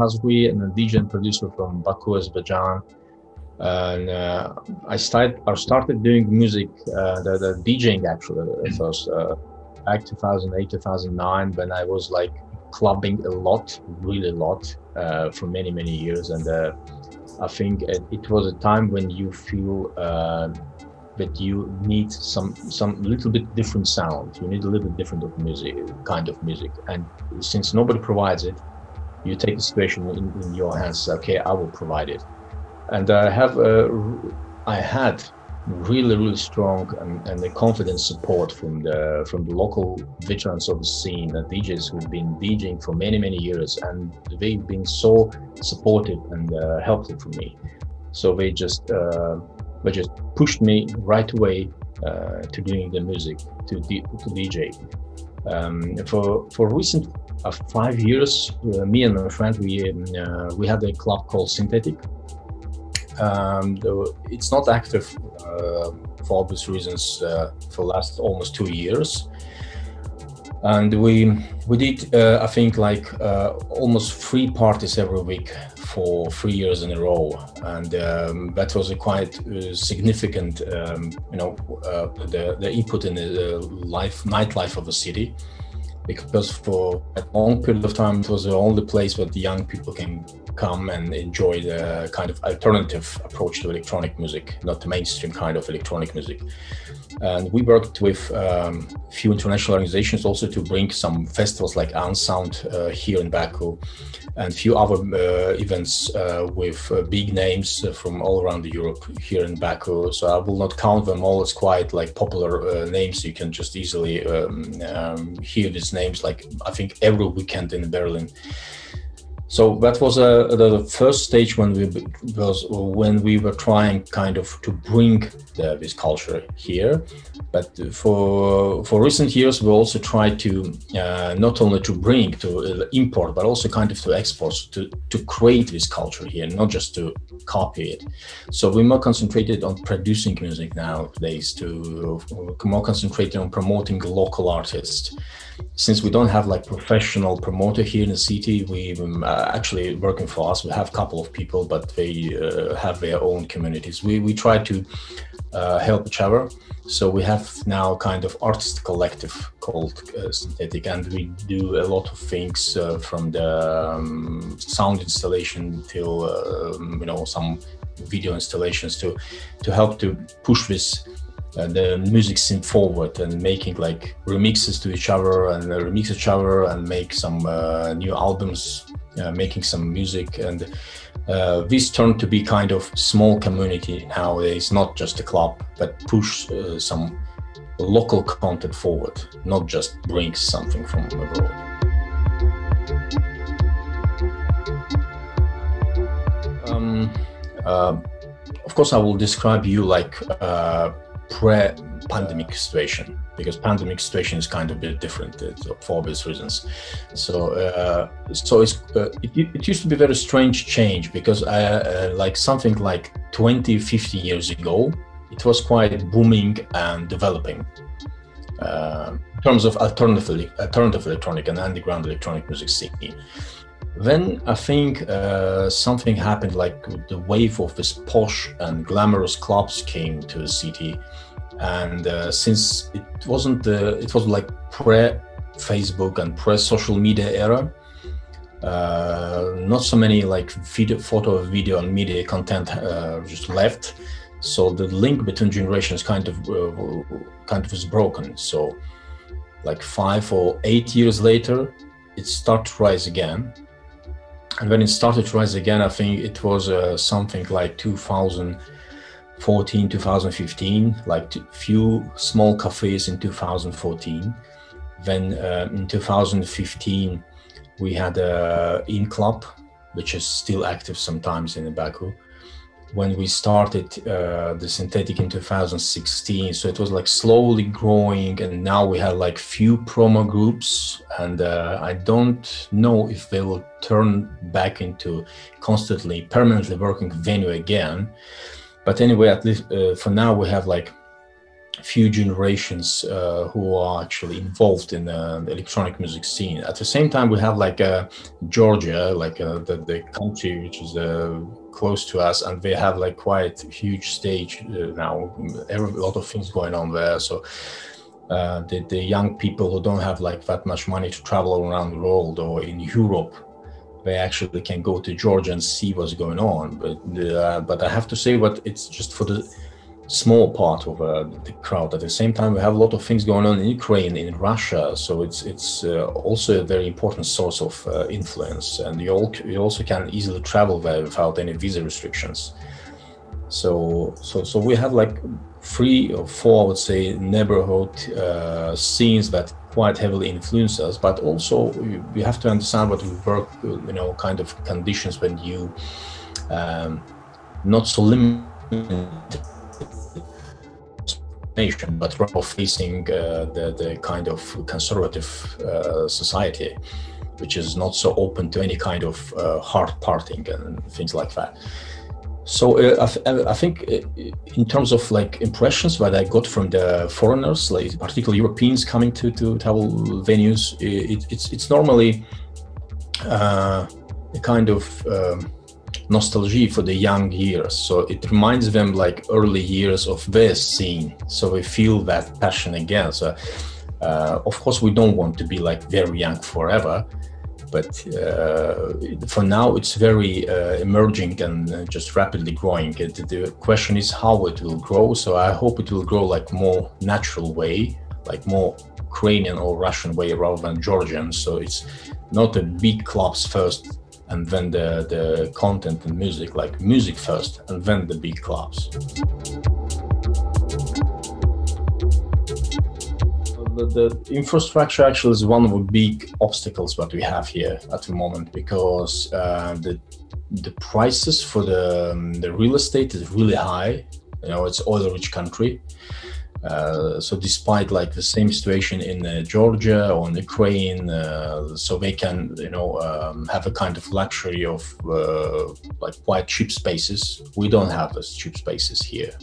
Hazree, and a DJ and producer from Baku, Azerbaijan. And I started doing music, the DJing actually first, back 2008, 2009, when I was like clubbing a lot, really a lot, for many, many years. And I think it was a time when you feel that you need some little bit different sound. You need a little bit different of music, kind of music. And since nobody provides it, you take the situation in your hands. Okay, I will provide it. And I had really strong and a confident support from the local veterans of the scene, the DJs who've been DJing for many years, and they've been so supportive and helpful for me. So they just pushed me right away to doing the music, to DJ. For recent 5 years, me and my friend, we had a club called Sintetik. It's not active for obvious reasons for last almost 2 years, and we did I think like almost 3 parties every week for 3 years in a row, and that was a quite significant the input in the nightlife of the city, because for a long period of time it was the only place where the young people can come and enjoy the kind of alternative approach to electronic music, not the mainstream kind of electronic music. And we worked with a few international organizations also to bring some festivals like Unsound here in Baku, and a few other events with big names from all around Europe here in Baku. So I will not count them all. It's quite like popular names. You can just easily hear these names, like I think every weekend in Berlin. So that was the first stage when we were trying kind of to bring this culture here. But for recent years, we also tried to not only to bring, to import, but also kind of to export, to create this culture here, not just to copy it. So we're more concentrated on producing music nowadays, to more concentrated on promoting local artists. Since we don't have like professional promoter here in the city, we actually working for us. We have a couple of people, but they have their own communities. We try to help each other. So we have now kind of artist collective called Sintetik, and we do a lot of things from the sound installation till some video installations to help to push this the music scene forward, and making like remixes to each other and make some new albums, making some music. And this turned to be kind of small community nowadays, not just a club, but push some local content forward, not just bring something from abroad. Of course, I will describe you like pre-pandemic situation, because pandemic situation is kind of a bit different for obvious reasons. So it used to be a very strange change, because like something like 20-50 years ago, it was quite booming and developing in terms of alternative electronic and underground electronic music scene. Then I think something happened, like the wave of this posh and glamorous clubs came to the city, and since it was like pre-Facebook and pre-social media era, not so many like photo, video, and media content just left. So the link between generations kind of is broken. So like 5 or 8 years later, it started to rise again. And when it started to rise again, I think it was something like 2014, 2015, like few small cafes in 2014. Then in 2015, we had a In Club, which is still active sometimes in Baku. when we started the Sintetik in 2016. So it was like slowly growing, and now we have like few promo groups, and I don't know if they will turn back into constantly, permanently working venue again. But anyway, at least for now, we have like few generations who are actually involved in the electronic music scene. At the same time, we have like Georgia, like the country which is close to us, and they have like quite huge stage now. A lot of things going on there. So the young people who don't have like that much money to travel around the world or in Europe, they actually can go to Georgia and see what's going on. But I have to say, what it's just for the small part of the crowd. At the same time, we have a lot of things going on in Ukraine, in Russia, so it's also a very important source of influence, and you also can easily travel there without any visa restrictions. So we have like 3 or 4, I would say, neighborhood scenes that quite heavily influence us, but also we have to understand what we work, kind of conditions when you not so limited nation, but rather facing the kind of conservative society, which is not so open to any kind of hard partying and things like that. So I think in terms of like impressions that I got from the foreigners, like particularly Europeans coming to travel venues, it's normally a kind of nostalgia for the young years. So it reminds them like early years of their scene. So they feel that passion again. So of course we don't want to be like very young forever, but for now it's very emerging and just rapidly growing. The question is how it will grow. So I hope it will grow like more natural way, like more Ukrainian or Russian way rather than Georgian. So it's not a big clubs first and then the content and music, like music first, and then the big clubs. The infrastructure actually is one of the big obstacles that we have here at the moment, because the prices for the real estate is really high. It's oil-rich country. So despite like the same situation in Georgia or in Ukraine, so they can, have a kind of luxury of like quite cheap spaces. We don't have those cheap spaces here.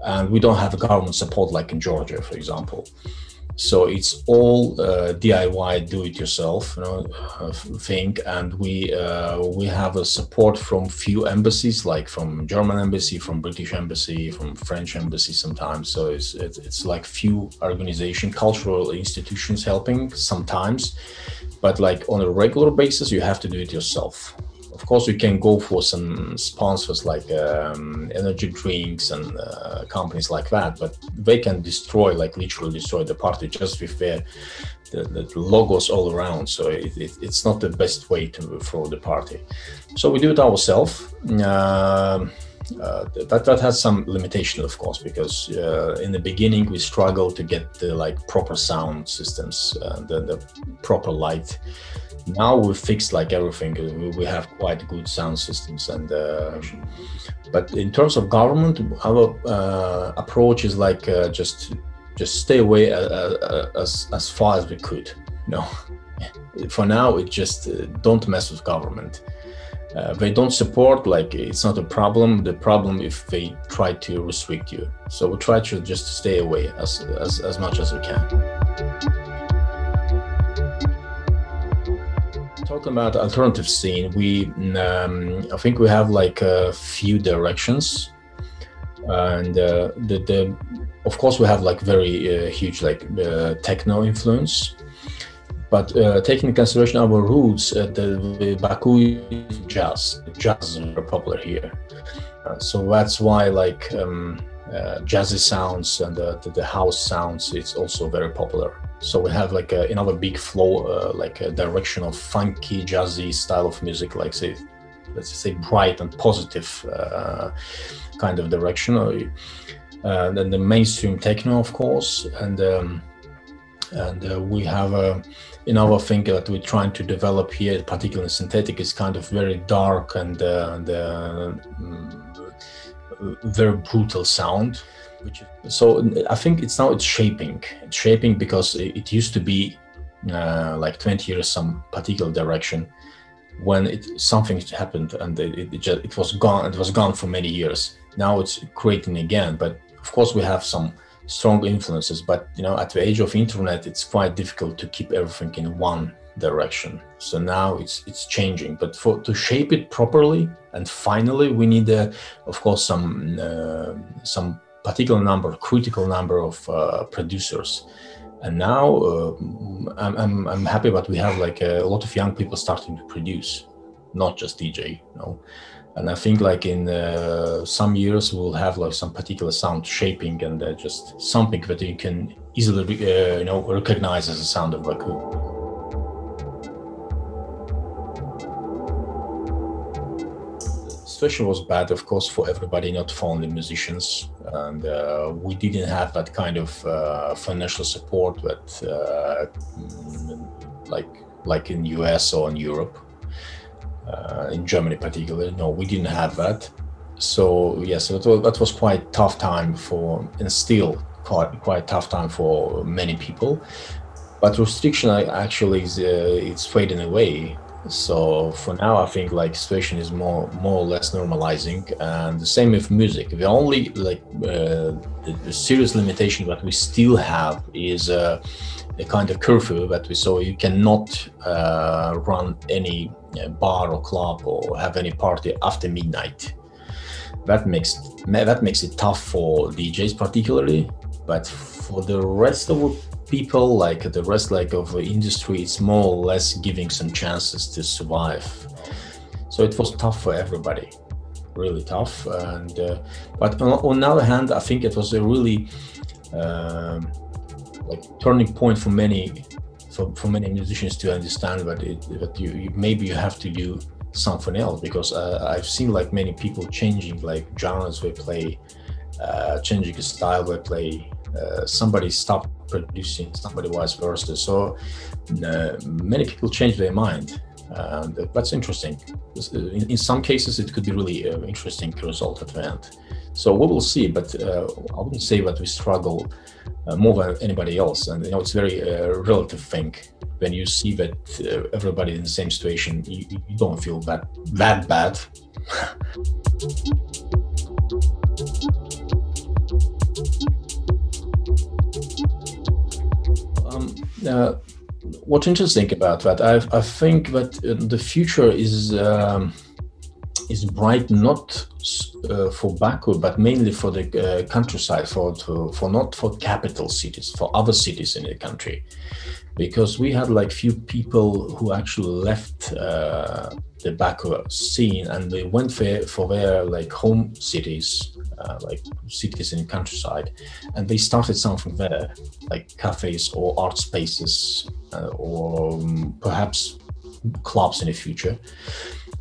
And we don't have a government support like in Georgia, for example. So it's all DIY, do-it-yourself, thing, and we have a support from few embassies, like from German embassy, from British embassy, from French embassy sometimes. So it's like few organization, cultural institutions helping sometimes, but like on a regular basis, you have to do it yourself. Of course, you can go for some sponsors like energy drinks and companies like that, but they can destroy, like literally destroy the party just with the logos all around. So it's not the best way to throw the party. So we do it ourselves. That has some limitation, of course, because in the beginning we struggled to get the like proper sound systems, the proper light. Now we've fixed like everything. We have quite good sound systems, and but in terms of government, our approach is like just stay away as far as we could. For now, it just don't mess with government. They don't support, like it's not a problem. The problem if they try to restrict you. So we try to just stay away as much as we can. Talking about alternative scene, I think we have like a few directions, and of course we have like very huge like techno influence, but taking into consideration our roots, the Baku jazz is very popular here, so that's why like jazzy sounds and the house sounds, it's also very popular. So we have like another big flow, like a direction of funky, jazzy style of music, like let's say bright and positive kind of direction. Then the mainstream techno, of course, and we have another thing that we're trying to develop here, particularly Sintetik, is kind of very dark and very brutal sound. So I think it's shaping. It's shaping because it used to be like 20 years some particular direction. When something happened and it was gone. It was gone for many years. Now it's creating again. But of course we have some strong influences. But at the age of internet, it's quite difficult to keep everything in one direction. So now it's changing. But to shape it properly and finally, we need of course some particular critical number of producers. And now I'm happy that we have like a lot of young people starting to produce, not just DJ, And I think like in some years we'll have like some particular sound shaping and just something that you can easily recognize as a sound of Baku. Situation was bad, of course, for everybody, not for only musicians, and we didn't have that kind of financial support that like in US or in Europe, in Germany particularly. No, we didn't have that. So yes, that was quite tough time and still quite tough time for many people. But restriction actually it's fading away. So for now, I think like situation is more or less normalizing, and the same with music. The only the serious limitation that we still have is a kind of curfew so you cannot run any bar or club or have any party after midnight. That makes it tough for DJs particularly, but for the rest of people, like the rest of the industry, it's more or less giving some chances to survive. So it was tough for everybody, really tough. And but on the other hand, I think it was a really turning point for many musicians to understand that maybe you have to do something else, because I've seen like many people changing like genres they play, changing the style they play. Somebody stopped producing, somebody vice versa. So many people change their mind, and that's interesting. In some cases, it could be really interesting result at the end. So we will see, but I wouldn't say that we struggle more than anybody else. And it's very relative thing. When you see that everybody in the same situation, you don't feel that bad. What's interesting about that, I think that the future is bright, not for Baku, but mainly for the countryside, for not for capital cities, for other cities in the country, because we had like few people who actually left the Baku scene and they went for their like home cities, like cities in the countryside, and they started something there, like cafes or art spaces, or perhaps clubs in the future.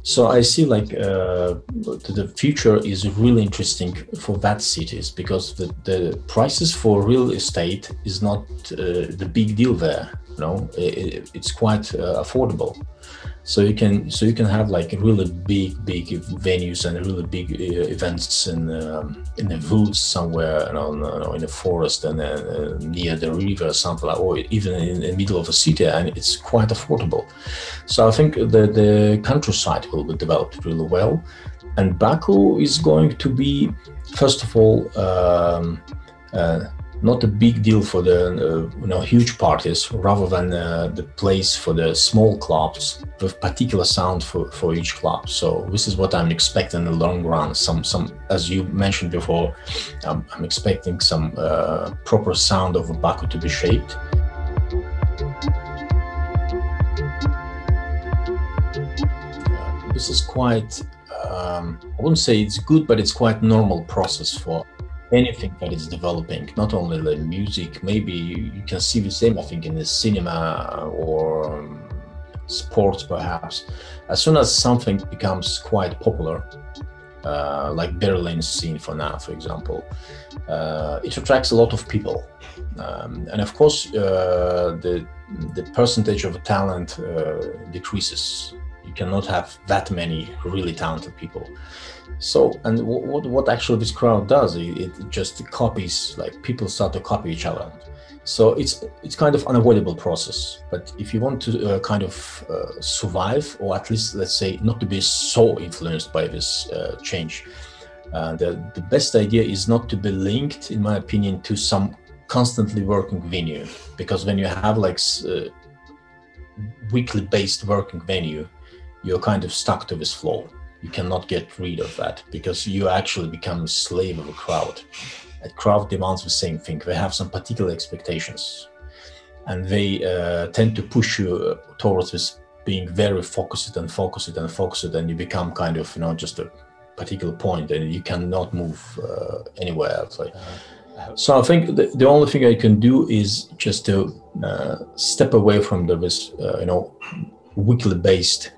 So I see like the future is really interesting for that cities, because the prices for real estate is not the big deal there. It's quite affordable. So you can have like really big venues and really big events in the woods somewhere, in the forest and near the river or something like, or even in the middle of a city, and it's quite affordable. So I think the countryside will be developed really well, and Baku is going to be, first of all, not a big deal for the huge parties, rather than the place for the small clubs with particular sound for each club. So this is what I'm expecting in the long run. Some as you mentioned before, I'm expecting some proper sound of Baku to be shaped. This is quite, I wouldn't say it's good, but it's quite normal process for anything that is developing, not only the music. Maybe you can see the same, I think, in the cinema or sports perhaps. As soon as something becomes quite popular, like Berlin scene for now, for example, it attracts a lot of people. And of course, the percentage of talent decreases You cannot have that many really talented people. So, and what actually this crowd does, it just copies, like people start to copy each other. So it's kind of unavoidable process. But if you want to kind of survive, or at least, let's say, not to be so influenced by this change, the best idea is not to be linked, in my opinion, to some constantly working venue. Because when you have like weekly based working venue, you're kind of stuck to this flow. You cannot get rid of that, because you actually become a slave of a crowd. A crowd demands the same thing. They have some particular expectations, and they tend to push you towards this being very focused, and you become kind of, just a particular point, and you cannot move anywhere else. So I think the only thing I can do is just to step away from this, weekly based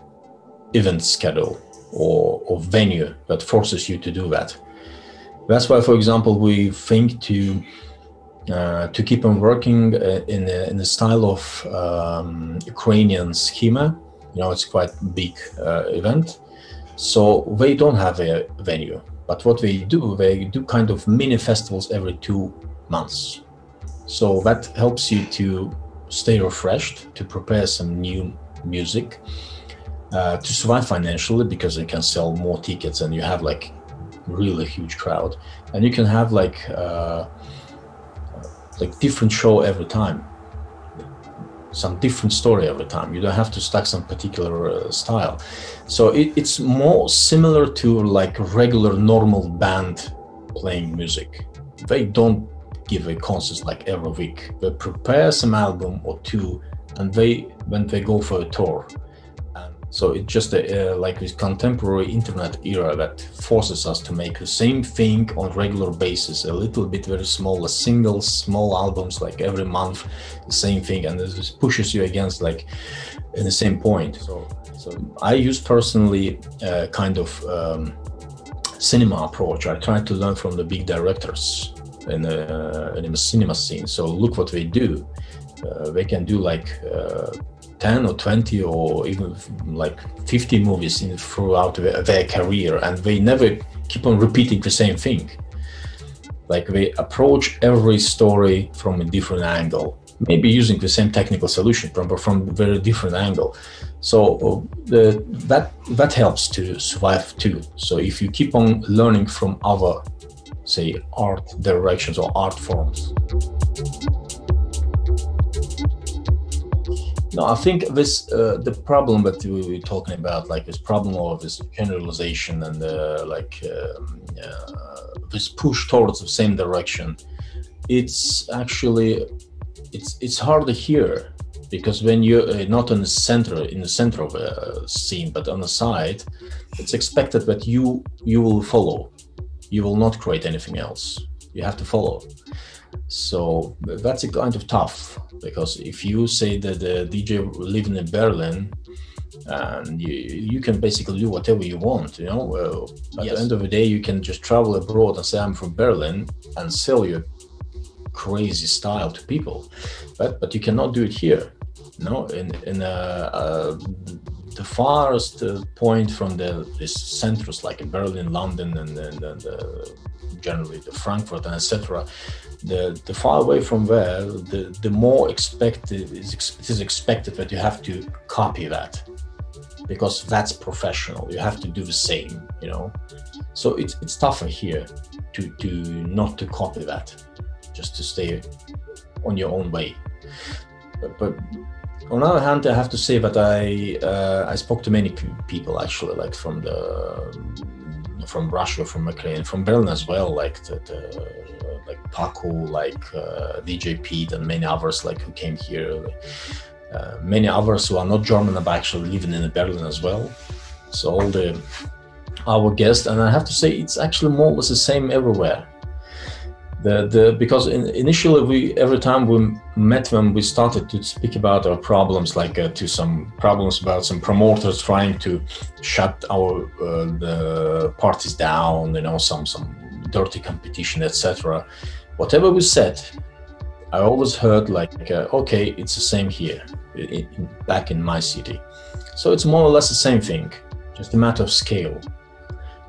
event schedule or venue that forces you to do that. That's why, for example, we think to keep on working in the style of Ukrainian schema. It's quite a big event, so they don't have a venue. But what they do kind of mini festivals every 2 months. So that helps you to stay refreshed, to prepare some new music, to survive financially, because you can sell more tickets and you have like really huge crowd, and you can have like different show every time, some different story every time. You don't have to stack some particular style. So it's more similar to like regular normal band playing music. They don't give a concert like every week. They prepare some album or two, and when they go for a tour. So it's just like this contemporary internet era that forces us to make the same thing on regular basis, a little bit very small, small albums like every month, the same thing, and this pushes you against like in the same point. So I use personally kind of cinema approach. I try to learn from the big directors in the cinema scene. So look what they do. They can do like 10 or 20 or even like 50 movies throughout their career, and they never keep on repeating the same thing. Like they approach every story from a different angle, maybe using the same technical solution, but from a very different angle. So that helps to survive too. So if you keep on learning from other, say, art directions or art forms. No, I think this the problem that we were talking about, like this problem of this generalization and this push towards the same direction, it's actually it's harder here, because when you're not in the center of a scene, but on the side, it's expected that you will follow. You will not create anything else. You have to follow. So that's a kind of tough, because if you say that the DJ living in Berlin, and you can basically do whatever you want, at the end of the day, you can just travel abroad and say I'm from Berlin and sell your crazy style to people, but you cannot do it here. In the farthest point from these centers like in Berlin, London, and generally the Frankfurt and etc. The far away from there, the more it is expected that you have to copy that, because that's professional. You have to do the same, So it's tougher here to not to copy that, just to stay on your own way. But on the other hand, I have to say that I spoke to many people actually, like from Russia, from Ukraine, from Berlin as well, like like Baku, like DJ Pete, and many others like who came here. Many others who are not German but actually living in Berlin as well. So all our guests, and I have to say it's actually more or less the same everywhere. Because initially every time we met them, we started to speak about our problems, like to some problems about some promoters trying to shut the parties down, some dirty competition, etc. Whatever we said, I always heard like, okay, it's the same here, back in my city. So it's more or less the same thing, just a matter of scale.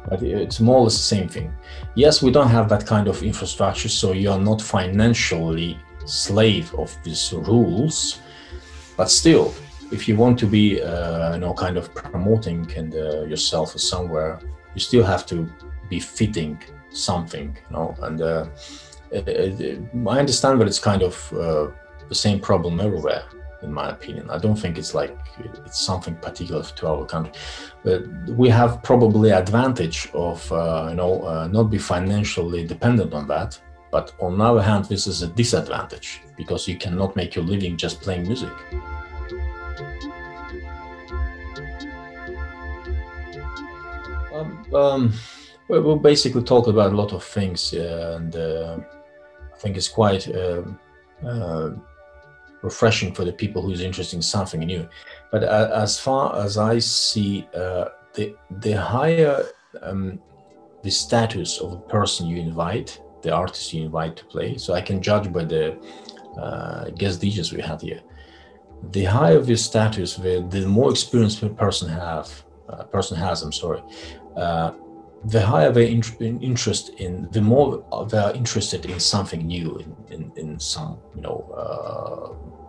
But it's more or less the same thing. Yes, we don't have that kind of infrastructure, so you are not financially slave of these rules. But still, if you want to be, kind of promoting and yourself somewhere, you still have to be fitting something, And I understand that it's kind of the same problem everywhere, in my opinion. I don't think it's something particular to our country. But we have probably advantage of, not be financially dependent on that. But on the other hand, this is a disadvantage because you cannot make your living just playing music. We'll basically talk about a lot of things, and I think it's quite refreshing for the people who's interested in something new. But as far as I see, the higher the status of a person you invite, the artist you invite to play, so I can judge by the guest DJs we had here. The higher the status, the more experience a person has. The higher their interest in, the more they are interested in something new, in some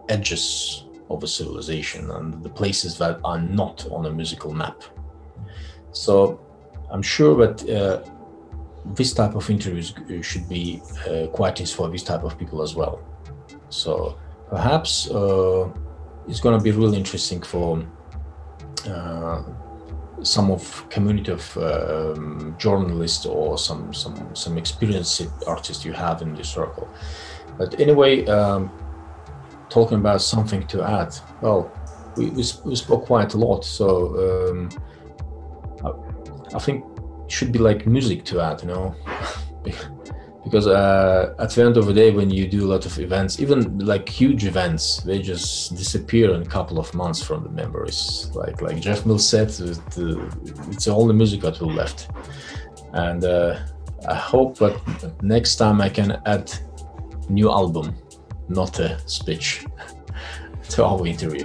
edges of a civilization and the places that are not on a musical map. So I'm sure that this type of interviews should be quite useful for this type of people as well. So perhaps it's going to be really interesting for some of community of journalists or some experienced artists you have in this circle. But anyway, talking about something to add, well, we spoke quite a lot, so I think it should be like music to add, because at the end of the day, when you do a lot of events, even like huge events, they just disappear in a couple of months from the memories. Like Jeff Mills said, it's all the music that will left. And I hope that next time I can add new album, not a speech, to our interview.